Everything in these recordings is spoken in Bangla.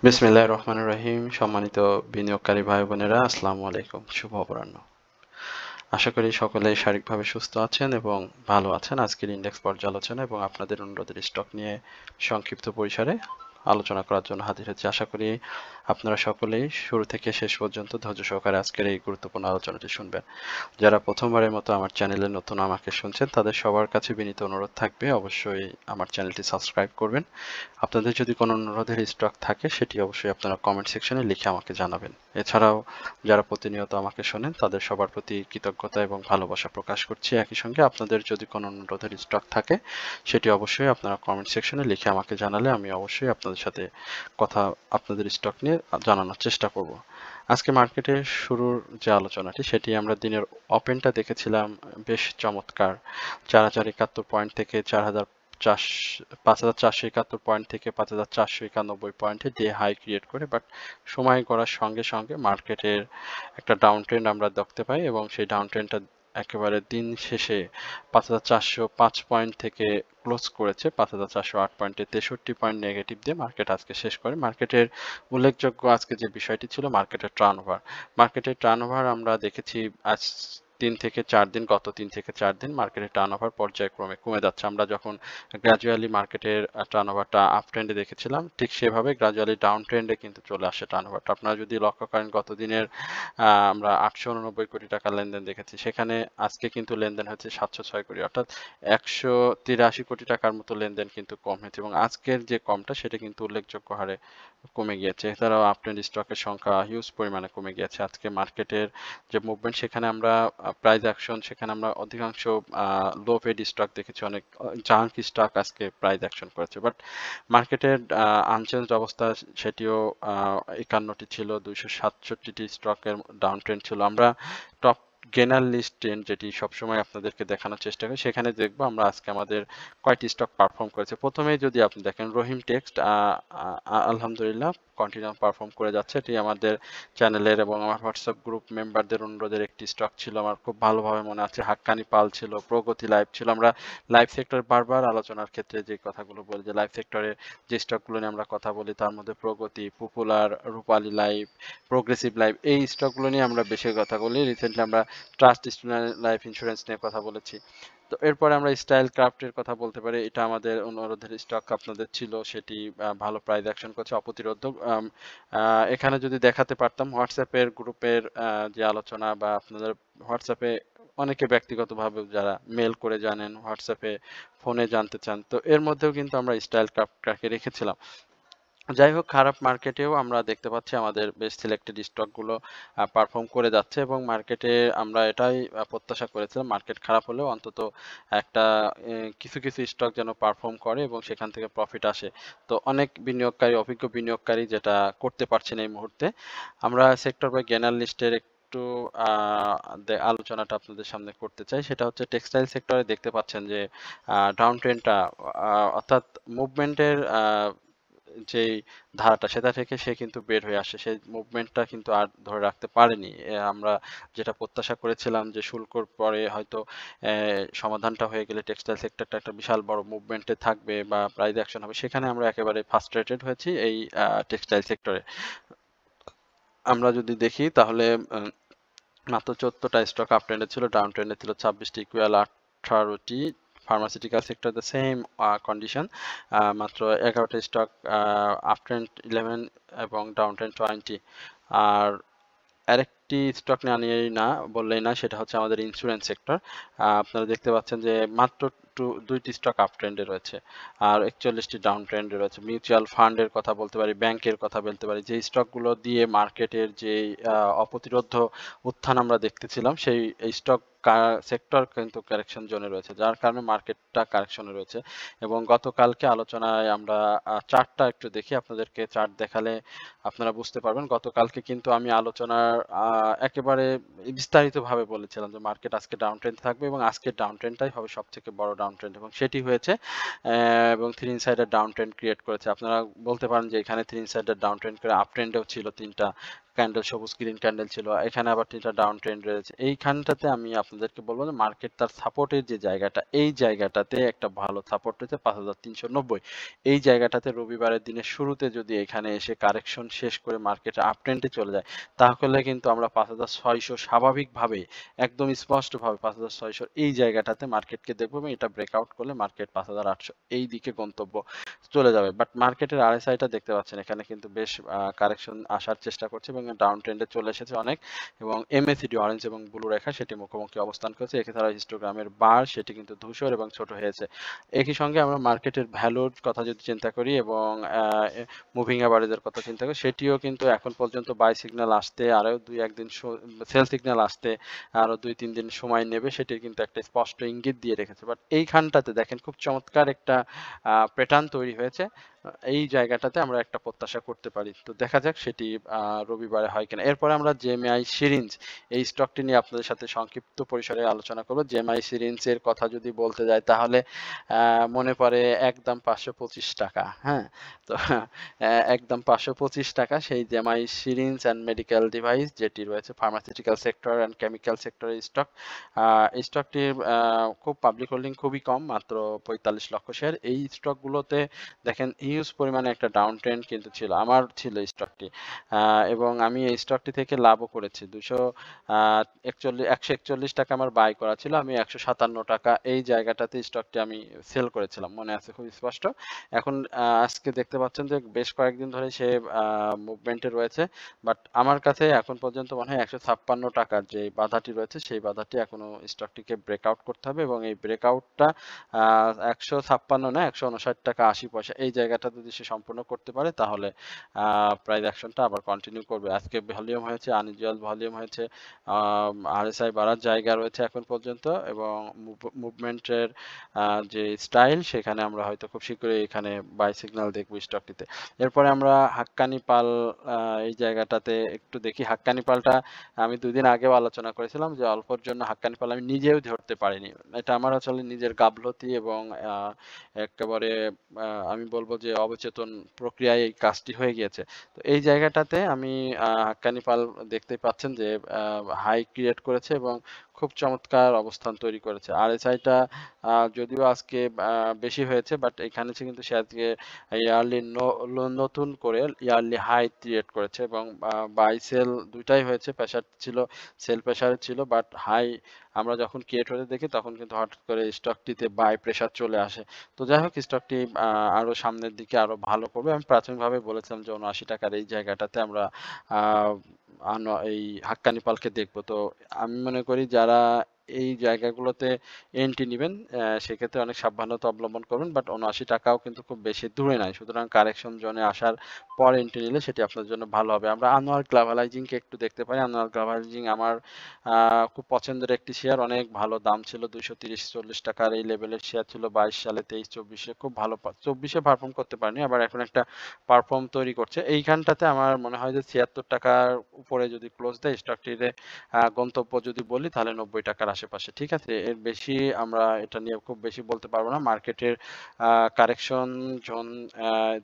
বিসমিল্লাহির রহমানির রহিম। সম্মানিত বিনিয়োগকারী ভাই বোনেরা, আসসালামু আলাইকুম। শুভ অপরাহ্ন। আশা করি সকলেই শারীরিকভাবে সুস্থ আছেন এবং ভালো আছেন। আজকের ইন্ডেক্স পর্যালোচনা এবং আপনাদের অনুরোধের স্টক নিয়ে সংক্ষিপ্ত পরিসরে আলোচনা করার জন্য হাজির হয়েছি। আশা করি আপনারা সকলেই শুরু থেকে শেষ পর্যন্ত ধৈর্য সহকারে আজকের এই গুরুত্বপূর্ণ আলোচনাটি শুনবেন। যারা প্রথমবারের মতো আমার চ্যানেলে নতুন আমাকে শুনছেন, তাদের সবার কাছে বিনীত অনুরোধ থাকবে অবশ্যই আমার চ্যানেলটি সাবস্ক্রাইব করবেন। আপনাদের যদি কোনো অনুরোধের স্টক থাকে সেটি অবশ্যই আপনারা কমেন্ট সেকশনে লিখে আমাকে জানাবেন। এছাড়াও যারা প্রতিনিয়ত আমাকে শোনেন, তাদের সবার প্রতি কৃতজ্ঞতা এবং ভালোবাসা প্রকাশ করছি। একই সঙ্গে আপনাদের যদি কোনো অনুরোধের স্টক থাকে সেটি অবশ্যই আপনারা কমেন্ট সেকশনে লিখে আমাকে জানালে আমি অবশ্যই আপনাদের সাথে আপনাদের স্টক নিয়ে জানানোর চেষ্টা করব। আজকে মার্কেটের শুরুর যে আলোচনাটি সেটি আমরা দিনের ওপেনটা দেখেছিলাম বেশ চমৎকার। 4071 পয়েন্ট থেকে 5471 পয়েন্ট থেকে 5491 পয়েন্টে ডে হাই ক্রিয়েট করে, বাট সময় গড়ার সঙ্গে সঙ্গে মার্কেটের একটা ডাউন ট্রেন্ড আমরা দেখতে পাই এবং সেই ডাউন ট্রেন্ডটা একেবারে দিন শেষে 5405 পয়েন্ট থেকে ক্লোজ করেছে 5408 পয়েন্টে 63 পয়েন্ট নেগেটিভ দিয়ে মার্কেট আজকে শেষ করে। মার্কেটের উল্লেখযোগ্য আজকে যে বিষয়টি ছিল মার্কেটের টার্নওভার আমরা দেখেছি আজ গত 3 থেকে 4 দিন মার্কেটের টার্নওভার পর্যায়ক্রমে কমে যাচ্ছে। আমরা যখন গ্র্যাজুয়ালি মার্কেটের টার্নওভারটা আপ ট্রেন্ডে দেখেছিলাম, ঠিক সেভাবে গ্র্যাজুয়ালি ডাউন ট্রেন্ডে কিন্তু চলে আসে টার্নওভারটা। আপনারা যদি লক্ষ্য করেন, গত দিনের আমরা 889 কোটি টাকা লেনদেন দেখেছি, সেখানে আজকে কিন্তু লেনদেন হচ্ছে 706 কোটি, অর্থাৎ 183 কোটি টাকার মতো লেনদেন কিন্তু কম হয়েছে এবং আজকের যে কমটা সেটা কিন্তু উল্লেখযোগ্য হারে কমে গিয়েছে। এছাড়াও আপ ট্রেন্ড স্টকের সংখ্যা হিউজ পরিমাণে কমে গিয়েছে। আজকে মার্কেটের যে মুভমেন্ট, সেখানে আমরা প্রাইস অ্যাকশন, সেখানে আমরা অধিকাংশ লো পেড স্টক দেখেছি, অনেক জাঙ্ক স্টক আজকে প্রাইস অ্যাকশন করেছে। বাট মার্কেটের আনচেঞ্জড অবস্থা, সেটিও 51টি ছিল, 267টি স্টকের ডাউন ট্রেন্ড ছিল। আমরা টপ গেনার লিস্ট ট্রেন্ড, যেটি সবসময় আপনাদেরকে দেখানোর চেষ্টা করি, সেখানে দেখবো আমরা আজকে আমাদের কয়টি স্টক পারফর্ম করেছে। প্রথমেই যদি আপনি দেখেন রহিম টেক্সট, আলহামদুলিল্লাহ কন্টিনিউ পারফর্ম করে যাচ্ছে। এটি আমাদের চ্যানেলের এবং আমার হোয়াটসঅ্যাপ গ্রুপ মেম্বারদের অনুরোধের একটি স্টক ছিল, আমার খুব ভালোভাবে মনে আছে। হাক্কানি পাল ছিল, প্রগতি লাইভ ছিল। আমরা লাইভ সেক্টর বারবার আলোচনার ক্ষেত্রে যে কথাগুলো বলি, যে লাইভ সেক্টরে যে স্টকগুলো নিয়ে আমরা কথা বলি, তার মধ্যে প্রগতি, পপুলার, রূপালী লাইভ, প্রোগ্রেসিভ লাইভ, এই স্টকগুলো নিয়ে আমরা বেশি কথা বলি। রিসেন্টলি আমরা ট্রাস্ট স্টুডেন্ট লাইফ ইন্স্যুরেন্স নিয়ে কথা বলেছি। তো এরপরে আমরা স্টাইল ক্রাফটের কথা বলতে পারি। এটা আমাদের অনুরোধের স্টক আপনাদের ছিল, সেটি ভালো প্রাইস অ্যাকশন করছে, অপ্রতিরোধক। এখানে যদি দেখাতে পারতাম হোয়াটসঅ্যাপের গ্রুপের যে আলোচনা, বা আপনাদের হোয়াটসঅ্যাপে অনেকে ব্যক্তিগতভাবে যারা মেল করে জানেন, হোয়াটসঅ্যাপে ফোনে জানতে চান, তো এর মধ্যেও কিন্তু আমরা স্টাইল ক্রাফটটাকে রেখেছিলাম। যাই হোক, খারাপ মার্কেটেও আমরা দেখতে পাচ্ছি আমাদের বেশ সিলেক্টেড স্টকগুলো পারফর্ম করে যাচ্ছে এবং মার্কেটে আমরা এটাই প্রত্যাশা করেছিলাম, মার্কেট খারাপ হলেও অন্তত একটা কিছু কিছু স্টক যেন পারফর্ম করে এবং সেখান থেকে প্রফিট আসে। তো অনেক অভিজ্ঞ বিনিয়োগকারী যেটা করতে পারছেন এই মুহূর্তে। আমরা সেক্টর বাই গেনার লিস্টের একটু আলোচনাটা আপনাদের সামনে করতে চাই। সেটা হচ্ছে টেক্সটাইল সেক্টরে দেখতে পাচ্ছেন যে ডাউন ট্রেন্ডটা, অর্থাৎ মুভমেন্টের যেই ধারাটা, সেটা থেকে সে কিন্তু বের হয়ে আসে। সেই মুভমেন্টটা কিন্তু আর ধরে রাখতে পারেনি। আমরা যেটা প্রত্যাশা করেছিলাম যে শুল্কর পরে হয়তো সমাধানটা হয়ে গেলে টেক্সটাইল সেক্টরটা একটা বিশাল বড় মুভমেন্টে থাকবে বা প্রাইস অ্যাকশন হবে, সেখানে আমরা একেবারে ফ্রাস্ট্রেটেড হয়েছি এই টেক্সটাইল সেক্টরে। আমরা যদি দেখি তাহলে মাত্র 14টা স্টক আপ ট্রেন্ডে ছিল, ডাউন ট্রেন্ডে ছিল 26টি, ইকুয়াল 18টি। ফার্মাসিউটিক্যাল সেক্টর সেম কন্ডিশন, মাত্র 11টা স্টক আপ ট্রেন্ড 11 এবং ডাউন ট্রেন্ড 20। আর আরেকটি স্টক না নিয়েই না বললেই না, সেটা হচ্ছে আমাদের ইন্স্যুরেন্স সেক্টর। আপনারা দেখতে পাচ্ছেন যে মাত্র দুইটি স্টক আপ ট্রেন্ডে রয়েছে আর 41টি ডাউন ট্রেন্ডে রয়েছে। মিউচুয়াল ফান্ডের কথা বলতে পারি, ব্যাংকের কথা বলতে পারি, যে স্টকগুলো দিয়ে মার্কেটের যে অপ্রতিরোধ্য উত্থান আমরা দেখতেছিলাম, সেই স্টক সেক্টর কিন্তু কারেকশন জোনে রয়েছে, যার কারণে মার্কেটটা কারেকশনে রয়েছে। এবং গতকালকে আলোচনায় আমরা চার্টটা একটু দেখি, আপনাদেরকে চার্ট দেখালে আপনারা বুঝতে পারবেন। গতকালকে কিন্তু আমি আলোচনার একেবারে বিস্তারিতভাবে বলেছিলাম যে মার্কেট আজকে ডাউন ট্রেন্ড থাকবে এবং আজকের ডাউন ট্রেন্ডটাই হবে সবথেকে বড় ডাউন ট্রেন্ড, এবং সেটি হয়েছে। এবং three insider down trend create করেছে। আপনারা বলতে পারেন যে এখানে থ্রি ইনসাইডার ডাউন ট্রেন্ড করে আপ ট্রেন্ডেও ছিল 3টা, ক্যান্ডেল, সবুজ গ্রিন ক্যান্ডেল ছিল, এখানে আবার 3টা ডাউন ট্রেন্ড রয়েছে। এইখানটাতে আমি আপনাদেরকে বলবো যে মার্কেট তার সাপোর্টের যে জায়গাটা, এই জায়গাটাতে একটা ভালো সাপোর্ট রয়েছে 5390। এই জায়গাটাতে রবিবারের দিনের শুরুতে যদি এখানে এসে কারেকশন শেষ করে মার্কেট আপ ট্রেন্ডে চলে যায়, তাহলে কিন্তু আমরা 5600 স্বাভাবিকভাবে একদম স্পষ্টভাবে 5600 এই জায়গাটাতে মার্কেটকে দেখবো এবং এটা ব্রেকআউট করলে মার্কেট 5800 এই দিকে গন্তব্য চলে যাবে। বাট মার্কেটের আরএসআইটা দেখতে পাচ্ছেন এখানে কিন্তু বেশ কারেকশন আসার চেষ্টা করছে এবং ডাউন ট্রেন্ডে চলে এসেছে অনেক, এবং এমএসিডি অরেঞ্জ এবং ব্লু রেখা সেটি মুখোমুখি অবস্থান করছে। এছাড়া হিস্টোগ্রামের বার সেটি কিন্তু ধূসর এবং ছোট হয়েছে। একই সঙ্গে আমরা মার্কেটের ভ্যালুর কথা যদি চিন্তা করি এবং মুভিং অ্যাভারেজের কথা চিন্তা করি, সেটিও কিন্তু এখন পর্যন্ত বাই সিগন্যাল আসতে আরও 2-1 দিন, সেল সিগন্যাল আসতে আরও 2-3 দিন সময় নেবে, সেটির কিন্তু একটা স্পষ্ট ইঙ্গিত দিয়ে রেখেছে। বাট এইখানটাতে দেখেন খুব চমৎকার একটা প্যাটার্ন তৈরি হয়েছে। এই জায়গাটাতে আমরা একটা প্রত্যাশা করতে পারি, তো দেখা যাক সেটি রবিবারে হয় কিনা। এরপরে আমরা জেএমআই সিরিঞ্জ এই স্টকটি নিয়ে আপনাদের সাথে সংক্ষিপ্ত পরিসরে আলোচনা করব। জেএমআই সিরিঞ্জের কথা যদি বলতে যাই তাহলে মনে পড়ে একদম 525 টাকা। হ্যাঁ, তো একদম 525 টাকা সেই JMI syringe and medical device যেটি রয়েছে ফার্মাসিউটিক্যাল সেক্টর অ্যান্ড কেমিক্যাল সেক্টরের স্টক। এই স্টকটির খুব পাবলিক হোল্ডিং খুবই কম, মাত্র 45 লক্ষ শেয়ার। এই স্টকগুলোতে দেখেন হিউজ পরিমাণে একটা ডাউন ট্রেন্ড কিন্তু ছিল, আমার ছিল এই স্টকটি, এবং আমি এই স্টকটি থেকে লাভও করেছি। 141 টাকা আমার বাই করা ছিল, আমি 157 টাকা এই জায়গাটাতে স্টকটি আমি সেল করেছিলাম, মনে আছে খুব স্পষ্ট। এখন আজকে দেখতে পাচ্ছেন যে বেশ কয়েকদিন ধরে সে মুভমেন্টে রয়েছে, বাট আমার কাছে এখন পর্যন্ত মনে হয় 156 টাকার যে বাধাটি রয়েছে সেই বাধাটি এখনো স্টকটিকে ব্রেকআউট করতে হবে, এবং এই ব্রেকআউটটা 156 না 159 টাকা 80 পয়সা এই জায়গাটা যদি সে সম্পূর্ণ করতে পারে তাহলে প্রাইস অ্যাকশনটা আবার কন্টিনিউ করবে। আজকে ভলিউম হয়েছে, আনইউজুয়াল ভলিউম হয়েছে, আরএসআই বাড়ার জায়গা রয়েছে এখন পর্যন্ত, এবং মুভমেন্টের যে স্টাইল সেখানে আমরা হয়তো খুব শীঘ্রই এখানে বাই সিগন্যাল দেখব স্টকটিতে। এরপরে আমরা হাক্কানি পাল এই জায়গাটাতে একটু দেখি। হাক্কানি পালটা আমি 2 দিন আগেও আলোচনা করেছিলাম যে অল্পর জন্য হাক্কানি পাল আমি নিজেও ধরতে পারিনি, এটা আমার আসলে নিজের গাফলতি এবং একেবারে আমি বলবো যে অবচেতন প্রক্রিয়ায় এই কাজটি হয়ে গিয়েছে। তো এই জায়গাটাতে আমি হাক্কানি পাল দেখতে পাচ্ছেন যে হাই ক্রিয়েট করেছে এবং খুব চমৎকার অবস্থান তৈরি করেছে। আরএসআইটা যদিও আজকে বেশি হয়েছে, বাট এখানে কিন্তু সে আজকে ইয়ারলি নতুন করে ইয়ারলি হাই ক্রিয়েট করেছে এবং বাই সেল দুইটাই হয়েছে, প্রেসার ছিল, সেল প্রেসার ছিল, বাট হাই আমরা যখন ক্রিয়েট হতে দেখি তখন কিন্তু হঠাৎ করে স্টকটিতে বাই প্রেসার চলে আসে। তো যাই হোক স্টকটি আরো সামনের দিকে আরো ভালো করবে। আমি প্রাথমিকভাবে বলেছিলাম যে 79 টাকার এই জায়গাটাতে আমরা এই হাক্কানি পালকে দেখবো। তো আমি মনে করি যারা এই জায়গাগুলোতে এন্ট্রি নিবেন সেক্ষেত্রে অনেক সাবধানতা অবলম্বন করবেন, বাট 79 টাকাও কিন্তু খুব বেশি দূরে নাই, সুতরাং কারেকশন জোনে আসার পর এন্ট্রি নিলে সেটি আপনার জন্য ভালো হবে। আমরা আনোয়ার গ্লোবালাইজিং কে একটু দেখতে পারি। আনোয়ার গ্লোবালাইজিং আমার খুব পছন্দের একটি শেয়ার, অনেক ভালো দাম ছিল, 230-40 টাকার এই লেভেলের শেয়ার ছিল 22 সালে, 23-24-এ খুব ভালো, 24-এ পারফর্ম করতে পারেনি, আবার এখন একটা পারফর্ম তৈরি করছে। এইখানটাতে আমার মনে হয় যে 76 টাকার উপরে যদি ক্লোজ দেয় স্টকটির গন্তব্য যদি বলি তাহলে 90 টাকার আশেপাশে, ঠিক আছে। এর বেশি আমরা এটা নিয়ে খুব বেশি বলতে পারবো না। মার্কেটের কারেকশন জোন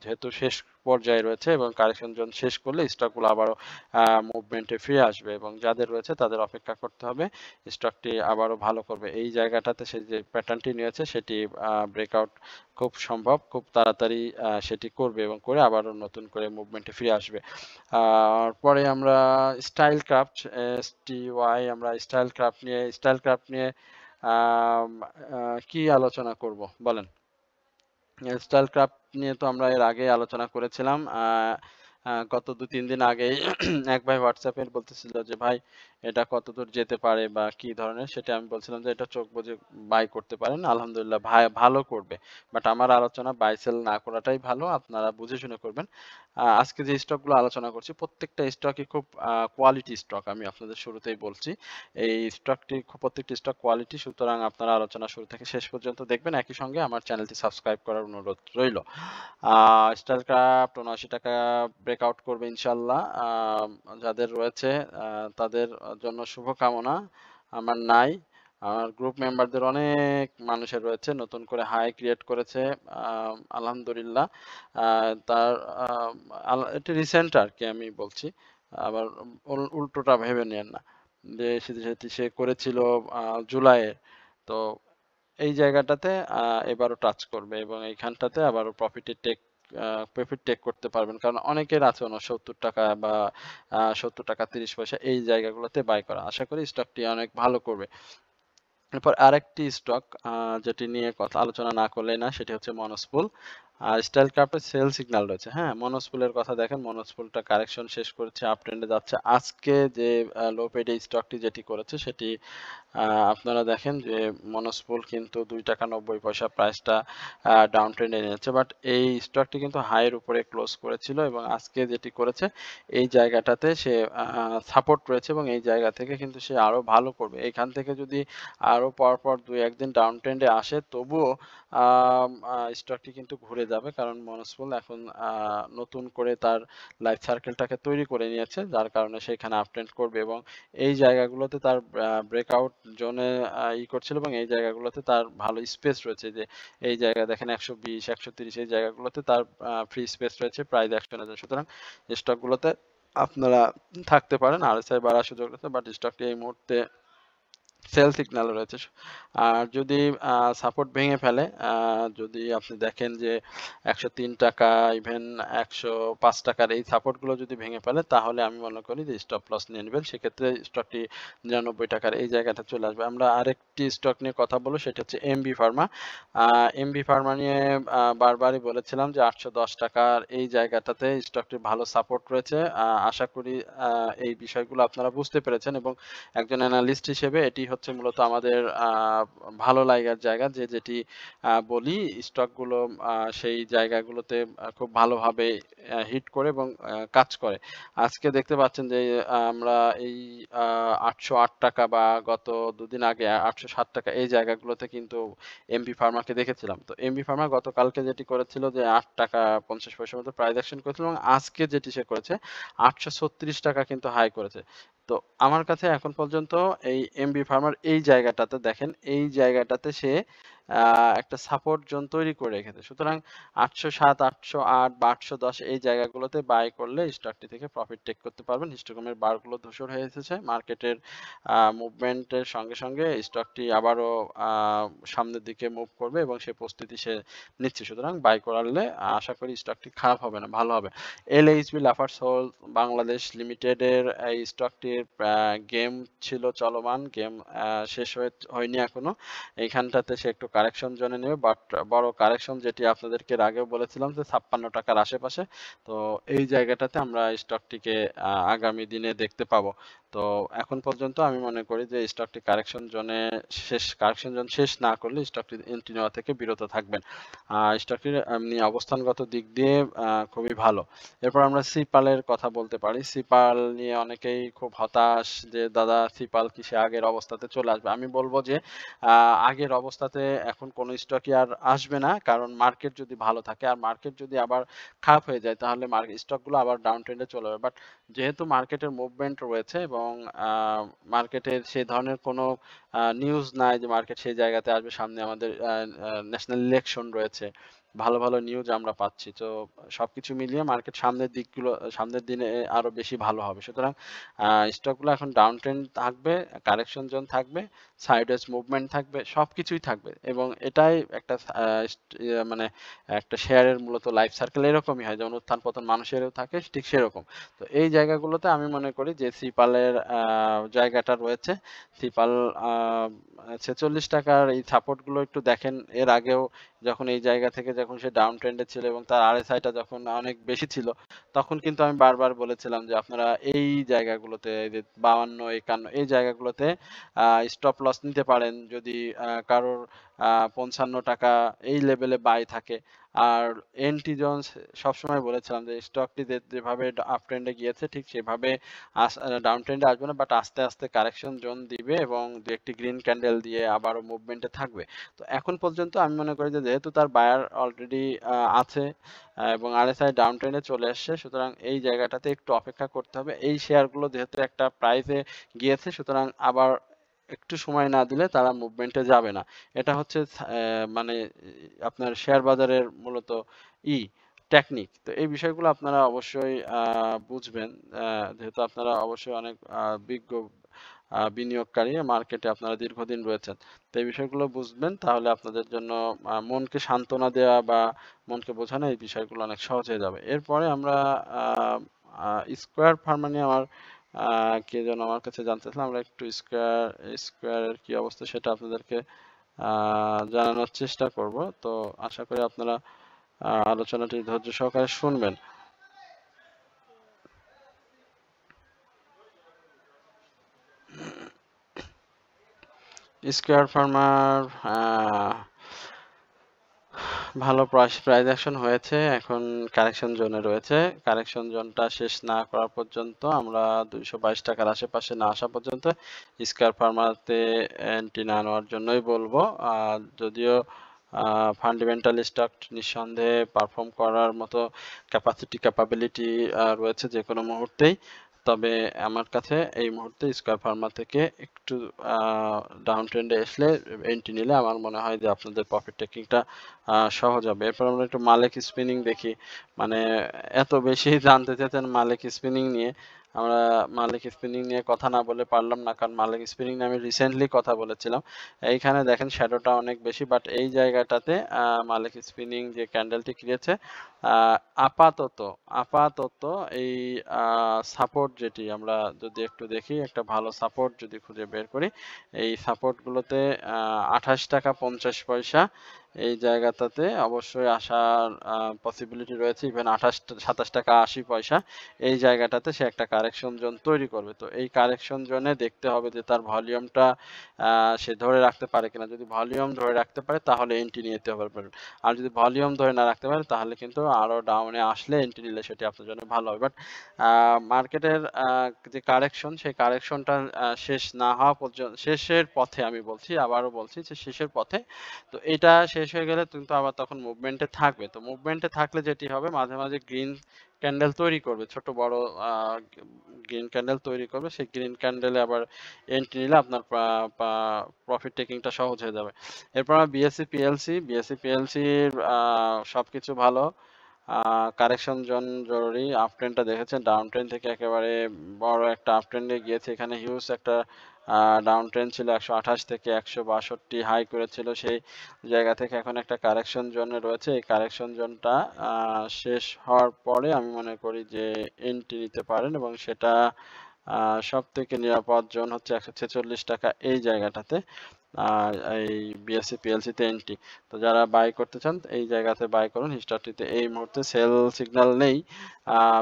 যেহেতু শেষ পর্যায়ে রয়েছে এবং কারেকশন জোন শেষ করলে স্টকগুলো আবারও মুভমেন্টে ফিরে আসবে, এবং যাদের রয়েছে তাদের অপেক্ষা করতে হবে স্টকটি আবারও ভালো করবে। এই জায়গাটাতে সে যে প্যাটার্নটি নিয়েছে সেটি ব্রেকআউট খুব সম্ভব, খুব তাড়াতাড়ি সেটি করবে এবং করে আবারও নতুন করে মুভমেন্টে ফিরে আসবে। পরে আমরা স্টাইল ক্রাফট STY, আমরা স্টাইল ক্রাফট নিয়ে কি আলোচনা করব বলেন? স্টাইল ক্রাফট নিয়ে তো আমরা এর আগে আলোচনা করেছিলাম। গত 2-3 দিন আগেই এক ভাই হোয়াটসঅ্যাপে বলতেছিল যে ভাই এটা কতদূর যেতে পারে বা কি ধরনের, সেটা আমি বলছিলাম যে এটা চোখ বুজে বাই করতে পারেন, আলহামদুলিল্লাহ ভাই ভালো করবে, বাট আমার আলোচনা বাই সেল না করাটাই ভালো, আপনারা বুঝে শুনে করবেন। আজকে যে স্টকগুলো আলোচনা করছি প্রত্যেকটা স্টকই খুব কোয়ালিটি স্টক, আমি আপনাদের শুরুতেই বলছি এই স্টকটি প্রত্যেকটি স্টক কোয়ালিটি, সুতরাং আপনারা আলোচনা শুরু থেকে শেষ পর্যন্ত দেখবেন। একই সঙ্গে আমার চ্যানেলটি সাবস্ক্রাইব করার অনুরোধ রইল। স্টারক্রাফট 79 টাকা ব্রেকআউট করবে ইনশাল্লাহ। যাদের রয়েছে তাদের জন্য শুভকামনা, আমার নাই। আমার গ্রুপ মেম্বারদের অনেক মানুষের রয়েছে, নতুন করে হাই ক্রিয়েট করেছে, আলহামদুলিল্লাহ। তার এটি রিসেন্ট আর কি আমি বলছি, আবার উল্টোটা ভেবে নেন না যে সে করেছিল জুলাইয়ে, তো এই জায়গাটাতে এবারও টাচ করবে এবং এইখানটাতে আবারও প্রফিট টেক করতে পারবেন, কারণ অনেকের আছে 69 টাকা বা 70 টাকা 30 পয়সা এই জায়গাগুলোতে বাই করা। আশা করি স্টকটি অনেক ভালো করবে। এরপর আরেকটি স্টক যেটি নিয়ে কথা আলোচনা না করলে না, সেটি হচ্ছে মনোস্পুল। আর স্টাইল ক্রাফটের সেল সিগন্যাল রয়েছে। হ্যাঁ, মনোস্পুলের কথা দেখেন, মনোস্পুলটা কারেকশন শেষ করেছে, আপ ট্রেন্ডে যাচ্ছে। আজকে যে লো পেডে স্টকটি যেটি করেছে সেটি আপনারা দেখেন যে মনোস্পুল কিন্তু 2 টাকা 90 পয়সা প্রাইসটা ডাউন ট্রেন্ডে নিয়েছে, বাট এই স্টকটি কিন্তু হাইয়ের উপরে ক্লোজ করেছিল এবং আজকে যেটি করেছে এই জায়গাটাতে সে সাপোর্ট রয়েছে এবং এই জায়গা থেকে কিন্তু সে আরো ভালো করবে। এখান থেকে যদি আরো পরপর 2-1 দিন ডাউন ট্রেন্ডে আসে, তবুও স্টকটি কিন্তু ঘুরে যাবে, কারণ মনোস্পুল এখন নতুন করে তার লাইফ সার্কেলটাকে তৈরি করে নিয়েছে, যার কারণে সেখানে আপট্রেন্ড করবে এবং এই জায়গাগুলোতে তার ব্রেকআউট জোনে করছিল এবং এই জায়গাগুলোতে তার ভালো স্পেস রয়েছে। যে এই জায়গা দেখেন 120 130 এই জায়গাগুলোতে তার ফ্রি স্পেস রয়েছে প্রাইস অ্যাকশনে যায়। সুতরাং স্টকগুলোতে আপনারা থাকতে পারেন, আরএসআই বাড়ার সুযোগ রয়েছে, বাট স্টকটি এই মুহূর্তে সেল সিগন্যাল রয়েছে। আর যদি সাপোর্ট ভেঙে ফেলে, যদি আপনি দেখেন যে 103 টাকা ইভেন 105 টাকার এই সাপোর্টগুলো যদি ভেঙে ফেলে, তাহলে আমি মনে করি যে স্টপ লস নিয়ে নেবেন। সেক্ষেত্রে স্টকটি 99 টাকার এই জায়গাটা চলে আসবে। আমরা আরেকটি স্টক নিয়ে কথা বলবো, সেটা হচ্ছে এমবি ফার্মা। এমবি ফার্মা নিয়ে বারবারই বলেছিলাম যে 810 টাকার এই জায়গাটাতে স্টকটির ভালো সাপোর্ট রয়েছে। আশা করি এই বিষয়গুলো আপনারা বুঝতে পেরেছেন এবং একজন অ্যানালিস্ট হিসেবে এটি হচ্ছে মূলত আমাদের ভালো লাগার জায়গা, যে যেটি বলি স্টকগুলো সেই জায়গাগুলোতে খুব ভালোভাবে হিট করে এবং কাজ করে। আজকে দেখতে পাচ্ছেন যে আমরা এই 808 টাকা বা গত দুদিন আগে 807 টাকা এই জায়গাগুলোতে কিন্তু এমবি ফার্মাকে দেখেছিলাম। তো এমবি ফার্মা গতকালকে যেটি করেছিল যে 8 টাকা 50 পয়সার মতো প্রাইস অ্যাকশন করেছিল এবং আজকে যেটি সে করেছে 836 টাকা কিন্তু হাই করেছে। তো আমার কাছে এখন পর্যন্ত এই এমবি ফার্মার এই জায়গাটাতে দেখেন, এই জায়গাটাতে সে একটা সাপোর্ট জোন তৈরি করে রেখেছে। সুতরাং 807 808 বা 810 এই জায়গাগুলোতে বাই করলে স্টকটি থেকে প্রফিট টেক করতে পারবেন। হিস্টোগ্রামের বারগুলো ধূসর হয়ে এসেছে। মার্কেটের মুভমেন্টের সঙ্গে সঙ্গে স্টকটি আবারও সামনের দিকে মুভ করবে এবং সে প্রস্তুতি সে নিচ্ছে। সুতরাং বাই করলে আশা করি স্টকটি খারাপ হবে না, ভালো হবে। এলএইচবি লাফার্জহোল্ড বাংলাদেশ লিমিটেডের এই স্টকটির গেম ছিল চলমান, গেম শেষ হয়নি এখনো। এইখানটাতে সে একটু কারেকশন জোনে নেবে, বাট বড় কারেকশন যেটি আপনাদেরকে এর আগেও বলেছিলাম যে 56 টাকার আশেপাশে। তো এই জায়গাটাতে আমরা স্টকটিকে আগামী দিনে দেখতে পাবো। তো এখন পর্যন্ত আমি মনে করি যে স্টকটি কারেকশন জোন শেষ না করলে স্টকটি এন্ট্রি নেওয়া থেকে বিরত থাকবেন। স্টকটির এমনি অবস্থানগত দিক দিয়ে খুবই ভালো। এরপর আমরা সিপালের কথা বলতে পারি। সিপাল নিয়ে অনেকেই খুব হতাশ যে দাদা সিপাল কি সে আগের অবস্থাতে চলে আসবে? আমি বলবো যে আগের অবস্থাতে এখন কোনো স্টকই আর আসবে না, কারণ মার্কেট যদি ভালো থাকে আর মার্কেট যদি আবার খারাপ হয়ে যায় তাহলে স্টকগুলো আবার ডাউন ট্রেন্ডে চলে যাবে। বাট যেহেতু মার্কেটের মুভমেন্ট রয়েছে এবং মার্কেটের সেই ধরনের কোনো নিউজ নাই যে মার্কেট সেই জায়গাতে আসবে, সামনে আমাদের ন্যাশনাল ইলেকশন রয়েছে, ভালো ভালো নিউজ আমরা পাচ্ছি। তো সবকিছু মিলিয়ে মার্কেট সামনের দিনে আরো বেশি ভালো হবে। সুতরাং স্টকগুলো এখন ডাউন ট্রেন্ড থাকবে, কারেকশন জোন থাকবে, সাইডওয়েজ মুভমেন্ট থাকবে, সবকিছুই থাকবে এবং এটাই একটা মানে একটা শেয়ারের মূলত লাইফ সার্কেল এরকমই হয়, যেমন উত্থান পতন মানুষেরও থাকে ঠিক সেরকম। তো এই জায়গাগুলোতে আমি মনে করি যে সিপালের জায়গাটা রয়েছে। সিপাল 46 টাকার এই সাপোর্ট গুলো একটু দেখেন, এর আগেও যখন এই জায়গা থেকে যখন সে ডাউন ট্রেন্ডে ছিল এবং তার আরএসআইটা যখন অনেক বেশি ছিল, তখন কিন্তু আমি বারবার বলেছিলাম যে আপনারা এই জায়গাগুলোতে এই যে 52 51 এই জায়গাগুলোতে স্টপ লস নিতে পারেন যদি কারোর 55 টাকা এই লেভেলে বাই থাকে। আর এনটি জোনস সবসময় বলেছিলাম যে স্টকটি যেভাবে আপ ট্রেন্ডে গিয়েছে ঠিক সেভাবে ডাউন ট্রেন্ডে আসবে না, বাট আস্তে আস্তে কারেকশন জোন দিবে এবং দু একটি গ্রিন ক্যান্ডেল দিয়ে আবারও মুভমেন্টে থাকবে। তো এখন পর্যন্ত আমি মনে করি যে যেহেতু তার বায়ার অলরেডি আছে এবং আরএসআই ডাউন ট্রেন্ডে চলে আসছে, সুতরাং এই জায়গাটাতে একটু অপেক্ষা করতে হবে। এই শেয়ারগুলো যেহেতু একটা প্রাইসে গিয়েছে, সুতরাং আবার একটু সময় না দিলে তারা মুভমেন্টে যাবে না। এটা হচ্ছে মানে আপনার শেয়ার বাজারের মূলত ই টেকনিক। তো এই বিষয়গুলো আপনারা অবশ্যই বুঝবেন। যেহেতু আপনারা অবশ্যই অনেক বিজ্ঞ বিনিয়োগকারী, মার্কেটে আপনারা দীর্ঘদিন রয়েছেন। তো এই বিষয়গুলো বুঝবেন, তাহলে আপনাদের জন্য মনকে সান্ত্বনা দেওয়া বা মনকে বোঝানো এই বিষয়গুলো অনেক সহজ হয়ে যাবে। এরপরে আমরা আ আ স্কয়ার ফার্মা নিয়ে কে যেন আমার কাছে জানতে চাচ্ছিল। আমরা একটু স্কয়ারের কি অবস্থা সেটা আপনাদেরকে আ জানানোর চেষ্টা করব। তো আশা করি আপনারা আলোচনাটি ধৈর্য সহকারে শুনবেন। স্কয়ার ফার্মার ভালো প্রাইস অ্যাকশন হয়েছে, এখন কারেকশন জোনে রয়েছে। কারেকশন জোনটা শেষ না করা পর্যন্ত, আমরা 222 টাকার আশেপাশে না আসা পর্যন্ত স্কয়ার ফার্মাতে এন্ট্রি না নেওয়ার জন্যই বলবো। যদিও ফান্ডামেন্টাল স্টক নিঃসন্দেহে পারফর্ম করার মতো ক্যাপাবিলিটি রয়েছে যে কোনো মুহূর্তেই। তবে আমার কাছে এই মুহূর্তে স্কয়ার ফার্মা থেকে একটু ডাউন ট্রেন্ডে আসলে এন্ট্রি নিলে আমার মনে হয় যে আপনাদের প্রফিট টেকিংটা সহজ হবে। এরপর আমরা একটু মালেক স্পিনিং দেখি। মানে এত বেশি জানতে চেয়েছেন মালেক স্পিনিং নিয়ে। আমরা মালেক স্পিনিং নিয়ে কথা না বলে পারলাম না, কারণ মালেক স্পিনিং নিয়ে আমি রিসেন্টলি কথা বলেছিলাম। এইখানে দেখেন শ্যাডোটা অনেক বেশি, বাট এই জায়গাটাতে মালেক স্পিনিং যে ক্যান্ডেলটি ক্রিয়েছে, আহ, আপাতত আপাতত এই সাপোর্ট যেটি আমরা যদি একটু দেখি, একটা ভালো সাপোর্ট যদি খুঁজে বের করি, এই সাপোর্ট গুলোতে 28 টাকা 50 পয়সা, এই জায়গাটাতে অবশ্যই আসার পসিবিলিটি রয়েছে। ইভেন 27 টাকা 80 পয়সা, এই জায়গাটাতে সে একটা কারেকশন জোন তৈরি করবে। তো এই কারেকশন জোনে দেখতে হবে যে তার ভলিউমটা সে ধরে রাখতে পারে কিনা। যদি ভলিউম ধরে রাখতে পারে তাহলে এন্ট্রি নিতে পারবেন। আর যদি ভলিউম ধরে না রাখতে পারে তাহলে কিন্তু আরো ডাউনে আসলে এন্ট্রি নিলে সেটি আপনার জন্য ভালো হবে। বাট মার্কেটের যে কারেকশন, সেই কারেকশনটা শেষ না হওয়া পর্যন্ত, শেষের পথে, আমি বলছি, আবারও বলছি যে শেষের পথে। তো এটা শেষ হয়ে গেলে কিন্তু আবার তখন মুভমেন্টে থাকবে। তো মুভমেন্টে থাকলে যেটি হবে, মাঝে মাঝে গ্রিন ক্যান্ডেল তৈরি করবে, ছোট বড় গ্রিন ক্যান্ডেল তৈরি করবে। সেই গ্রিন ক্যান্ডেলে আবার এন্ট্রি নিলে আপনার প্রফিট টেকিংটা সহজ হয়ে যাবে। এরপর বিএসসি পিএলসির সবকিছু ভালো। কারেকশন জোন জরুরি। আপ ট্রেন্ডটা দেখেছেন, ডাউন ট্রেন্ড থেকে একেবারে বড় একটা আপ ট্রেন্ডে গিয়েছে। এখানে হিউজ একটা ডাউন ট্রেন্ড ছিল, 128 থেকে 162 হাই করেছিল। সেই জায়গা থেকে এখন একটা কারেকশন জোনে রয়েছে। এই কারেকশন জোনটা শেষ হওয়ার পরে আমি মনে করি যে এন্ট্রি নিতে পারেন, এবং সেটা সব থেকে নিরাপদ জোন হচ্ছে 146 টাকা, এই জায়গাটাতে। আর এই বিএসসি পিএলসি তে এন্ট্রি, তো যারা বাই করতে চান এই জায়গাতে বাই করুন। হিস্ট্রিতে এই মুহূর্তে সেল সিগন্যাল নেই,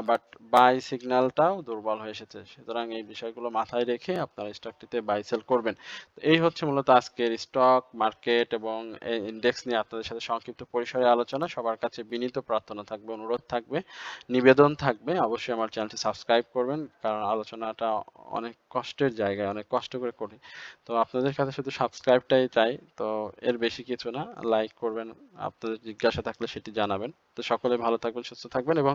বাট বাই সিগন্যালটাও দুর্বল হয়ে এসেছে। সুতরাং এই বিষয়গুলো মাথায় রেখে আপনারা স্টকটিতে বাই সেল করবেন। তো এই হচ্ছে মূলত আজকের স্টক মার্কেট এবং ইন্ডেক্স নিয়ে আপনাদের সাথে সংক্ষিপ্ত পরিসরে আলোচনা। সবার কাছে বিনীত প্রার্থনা থাকবে, অনুরোধ থাকবে, নিবেদন থাকবে, অবশ্যই আমার চ্যানেলটি সাবস্ক্রাইব করবেন, কারণ আলোচনাটা অনেক কষ্টের জায়গায়, অনেক কষ্ট করে করি। তো আপনাদের কাছে শুধু সাবস্ক্রাইবটাই চাই, তো এর বেশি কিছু না। লাইক করবেন, আপনাদের জিজ্ঞাসা থাকলে সেটি জানাবেন। তো সকলে ভালো থাকবেন, সুস্থ থাকবেন, এবং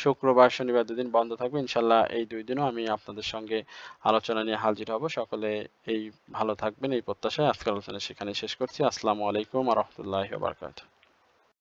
শুক্রবার শনিবার দুদিন বন্ধ থাকবে। ইনশাল্লাহ এই 2 দিনও আমি আপনাদের সঙ্গে আলোচনা নিয়ে হাজির হব। সকলে এই ভালো থাকবেন এই প্রত্যাশায় আজকের আলোচনা সেখানে শেষ করছি। আসসালামু আলাইকুম ওয়া রাহমাতুল্লাহি ওয়া বারাকাতুহু।